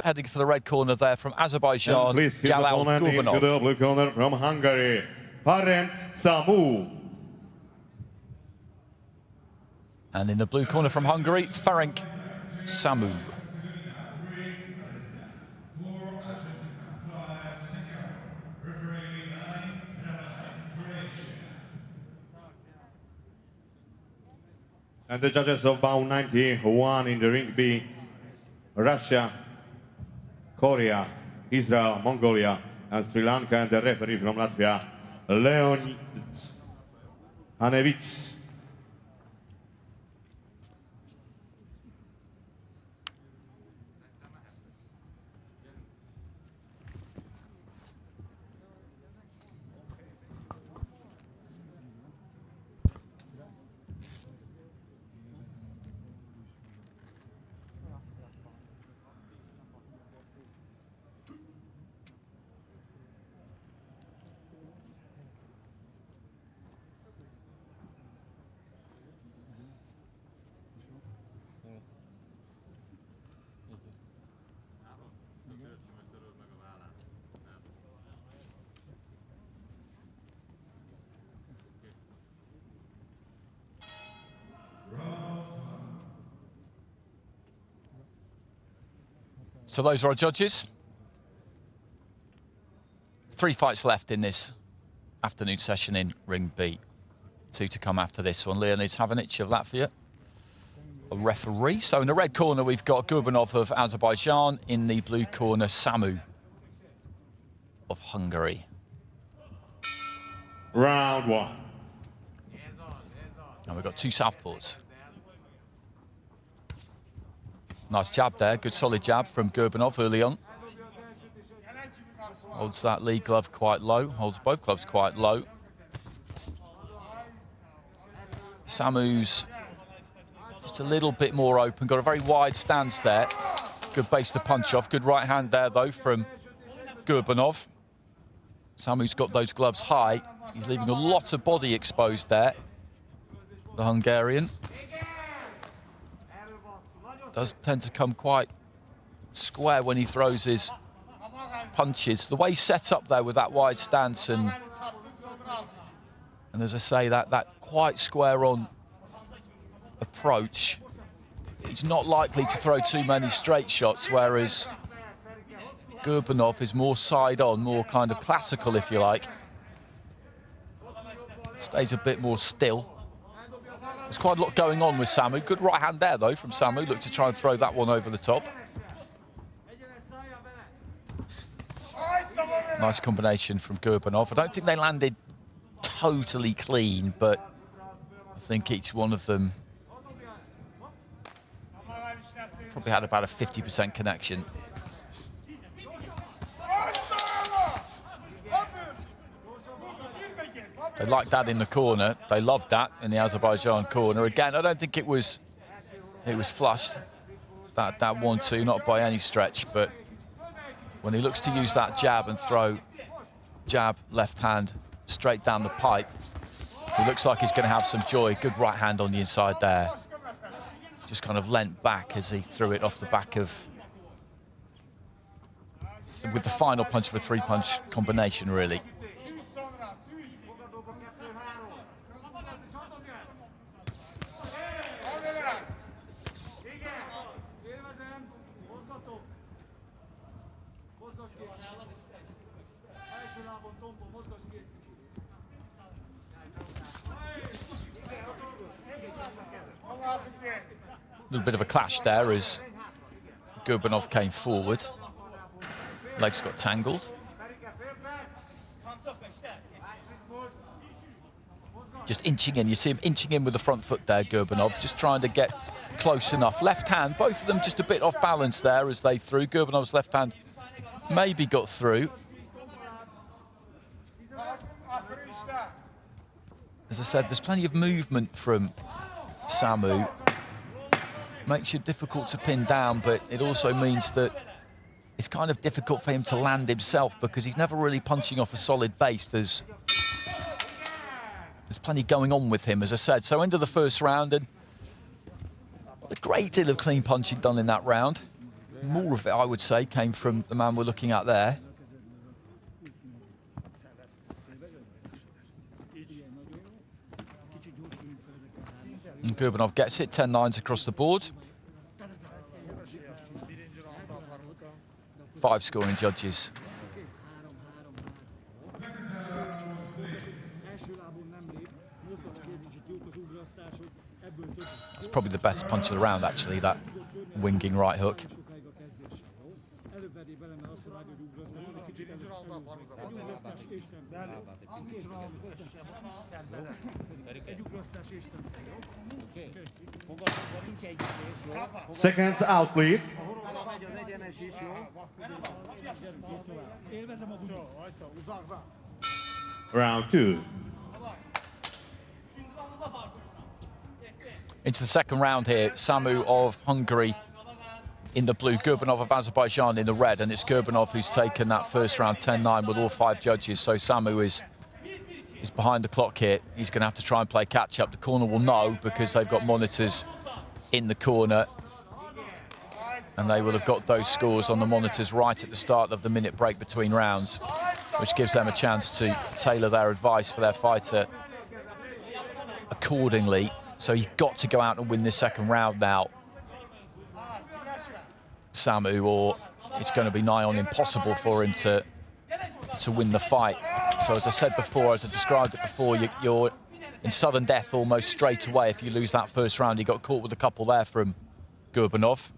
Heading for the red corner there from Azerbaijan, Cəlal Qurbanov. Into the blue corner from Hungary, Ferenc Samu. And in the blue corner from Hungary, Ferenc Samu. And the judges of bout 91 in the ring B, Russia, Korea, Israel, Mongolia, and Sri Lanka, and the referee from Latvia, Leonid Hanevic. So those are our judges. 3 fights left in this afternoon session in Ring B. 2 to come after this one. Leonid Hanevic of Latvia, a referee. So in the red corner, we've got Qurbanov of Azerbaijan. In the blue corner, Samu of Hungary. Round 1. And we've got 2 southpaws. Nice jab there, good solid jab from Qurbanov early on. Holds that lead glove quite low, holds both gloves quite low. Samu's just a little bit more open, got a very wide stance there. Good base to punch off, good right hand there though from Qurbanov. Samu's got those gloves high, he's leaving a lot of body exposed there, the Hungarian. Does tend to come quite square when he throws his punches. The way he's set up there with that wide stance and as I say, that quite square on approach, he's not likely to throw too many straight shots, whereas Qurbanov is more side on, more kind of classical, if you like. Stays a bit more still. There's quite a lot going on with Samu. Good right hand there, though, from Samu. Look to try and throw that one over the top. Nice combination from Qurbanov. I don't think they landed totally clean, but I think each one of them probably had about a 50% connection. They liked that in the corner. They loved that in the Azerbaijan corner. Again, I don't think it was flushed, that 1-2, not by any stretch, but when he looks to use that jab and throw jab, left hand, straight down the pipe, he looks like he's going to have some joy. Good right hand on the inside there. Just kind of leant back as he threw it off the back of, with the final punch of a 3-punch combination, really. A little bit of a clash there as Qurbanov came forward. Legs got tangled. Just inching in. You see him inching in with the front foot there, Qurbanov, just trying to get close enough. Left hand, both of them just a bit off balance there as they threw. Qurbanov's left hand maybe got through. As I said, there's plenty of movement from Samu. Makes it difficult to pin down, but it also means that it's kind of difficult for him to land himself because he's never really punching off a solid base. There's plenty going on with him, as I said. So end of the first round, and not a great deal of clean punching done in that round. more of it, I would say, came from the man we're looking at there. And Qurbanov gets it, 10-9s across the board. 5 scoring judges. It's probably the best punch of the round, actually, that winging right hook. Seconds out, please. Round 2. Into the second round here, Samu of Hungary in the blue, Qurbanov of Azerbaijan in the red, and it's Qurbanov who's taken that first round 10-9 with all 5 judges, so Samu is behind the clock here. He's going to have to try and play catch-up. The corner will know because they've got monitors in the corner, and they will have got those scores on the monitors right at the start of the minute break between rounds, which gives them a chance to tailor their advice for their fighter accordingly. So he's got to go out and win this second round now, Samu, or it's going to be nigh on impossible for him to win the fight. So as I said before, as I described it before, you're in sudden death almost straight away if you lose that first round. He got caught with a couple there from Qurbanov.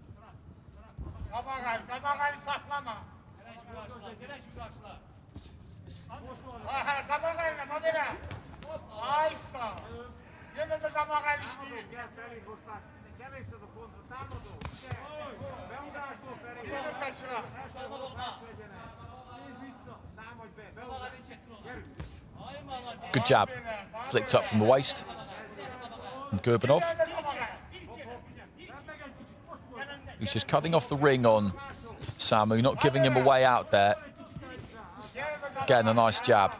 Good jab, flicked up from the waist from Qurbanov, who's just cutting off the ring on Samu, not giving him a way out there. Again, a nice jab.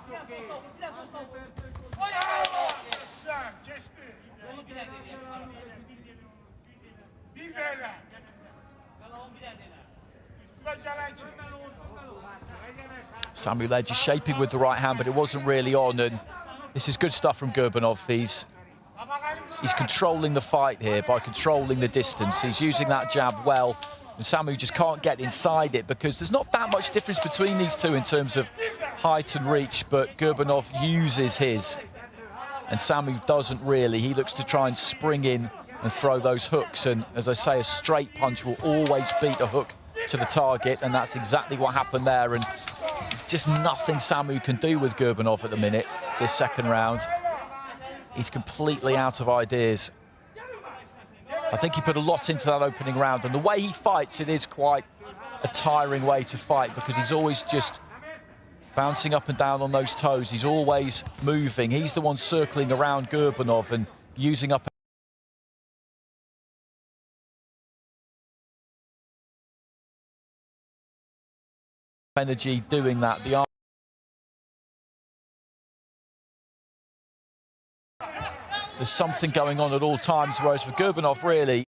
Samu there just shaping with the right hand, but it wasn't really on, and this is good stuff from Qurbanov. He's controlling the fight here by controlling the distance. He's using that jab well, and Samu just can't get inside it because there's not that much difference between these two in terms of height and reach, but Qurbanov uses his, and Samu doesn't really. He looks to try and spring in and throw those hooks, and as I say, a straight punch will always beat a hook to the target, and that's exactly what happened there. And there's just nothing Samu can do with Qurbanov at the minute, this second round. He's completely out of ideas. I think he put a lot into that opening round, and the way he fights, it is quite a tiring way to fight because he's always just bouncing up and down on those toes. He's always moving. He's the one circling around Qurbanov and using up energy doing that. There's something going on at all times, whereas for Qurbanov, really,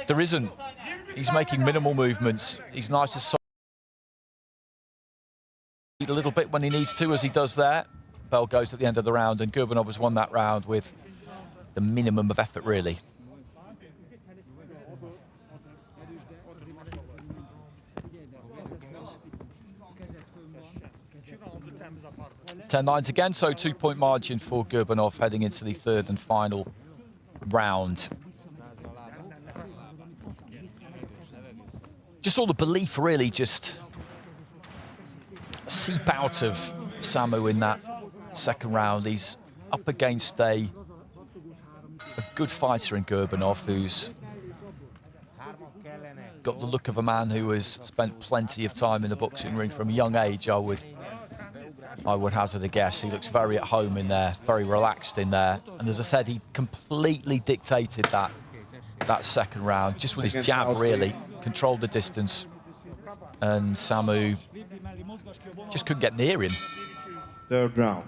there isn't. He's making minimal movements. He's nice and soft. A little bit when he needs to, as he does there. Bell goes at the end of the round, and Qurbanov has won that round with the minimum of effort, really. (10-9) again, so 2-point margin for Qurbanov heading into the third and final round. Just all the belief really just seep out of Samu in that second round. He's up against a good fighter in Qurbanov, who's got the look of a man who has spent plenty of time in the boxing ring from a young age. I would hazard a guess. He looks very at home in there, very relaxed in there. And as I said, he completely dictated that second round, just with his jab, really. Controlled the distance. And Samu just couldn't get near him. Third round.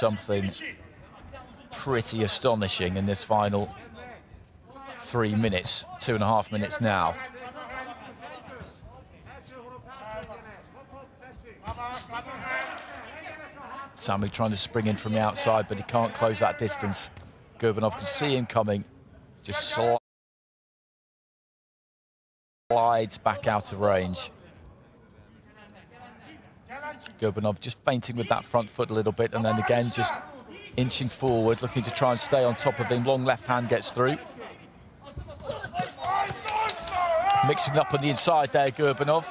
something pretty astonishing in this final 3 minutes, 2.5 minutes now. Sami trying to spring in from the outside, but he can't close that distance. Qurbanov can see him coming, just slides back out of range. Qurbanov just feinting with that front foot a little bit, and then again just inching forward, looking to try and stay on top of him. Long left hand gets through. Mixing up on the inside there, Qurbanov.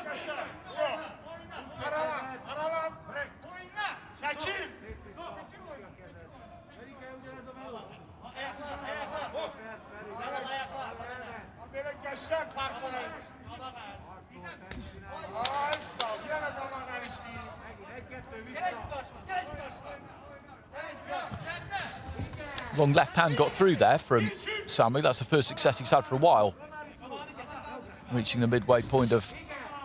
Long left hand got through there from Sami. That's the first success he's had for a while. Reaching the midway point of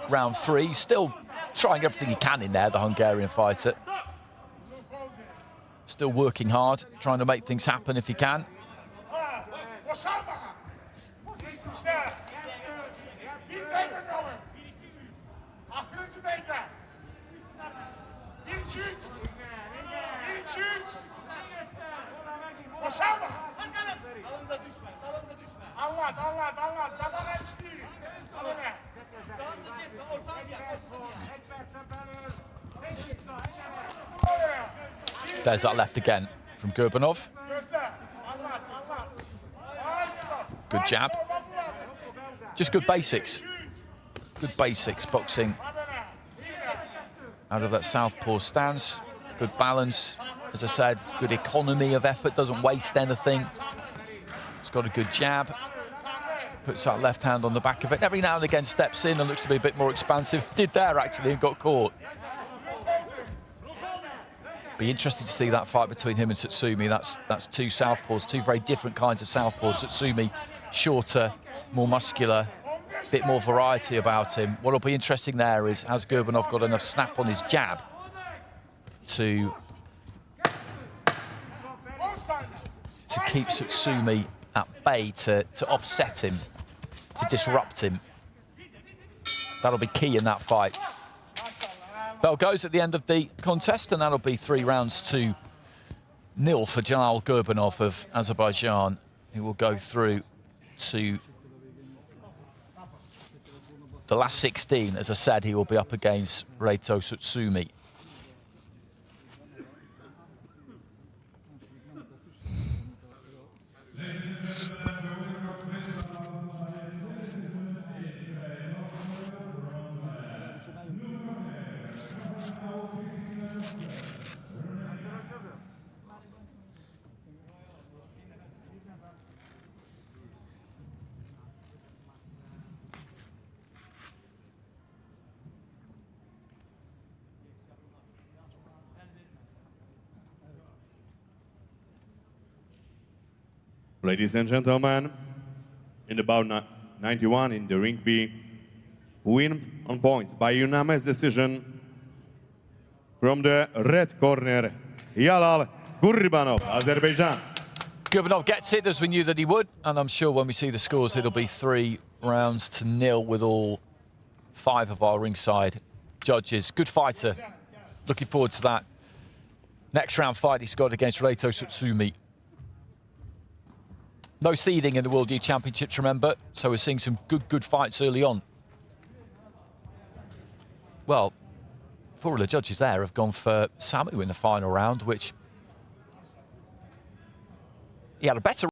round 3. Still trying everything he can in there, the Hungarian fighter. Still working hard, trying to make things happen if he can. There's that left again from Qurbanov. Good jab. Just good basics. Good basics, boxing out of that southpaw stance. Good balance. As I said, good economy of effort, doesn't waste anything. He's got a good jab. Puts that left hand on the back of it. Every now and again steps in and looks to be a bit more expansive. Did there, actually, and got caught. Be interested to see that fight between him and Tsutsumi. That's two southpaws, two very different kinds of southpaws. Tsutsumi, shorter, more muscular, a bit more variety about him. What'll be interesting there is, has Qurbanov got enough snap on his jab to keep Tsutsumi at bay, to offset him, to disrupt him? That'll be key in that fight. Bell goes at the end of the contest, and that'll be 3 rounds to 0 for Cəlal Qurbanov of Azerbaijan, who will go through to the last 16. As I said, he will be up against Reito Tsutsumi. Ladies and gentlemen, in about 91 in the ring B, win on points by unanimous decision from the red corner, Cəlal Qurbanov, Azerbaijan. Qurbanov gets it, as we knew that he would, and I'm sure when we see the scores, it'll be 3 rounds to 0 with all 5 of our ringside judges. Good fighter. Looking forward to that next round fight he's got against Reito Tsutsumi. No seeding in the World Youth Championships, remember, so we're seeing some good fights early on. Well, 4 of the judges there have gone for Samu in the final round, which he had a better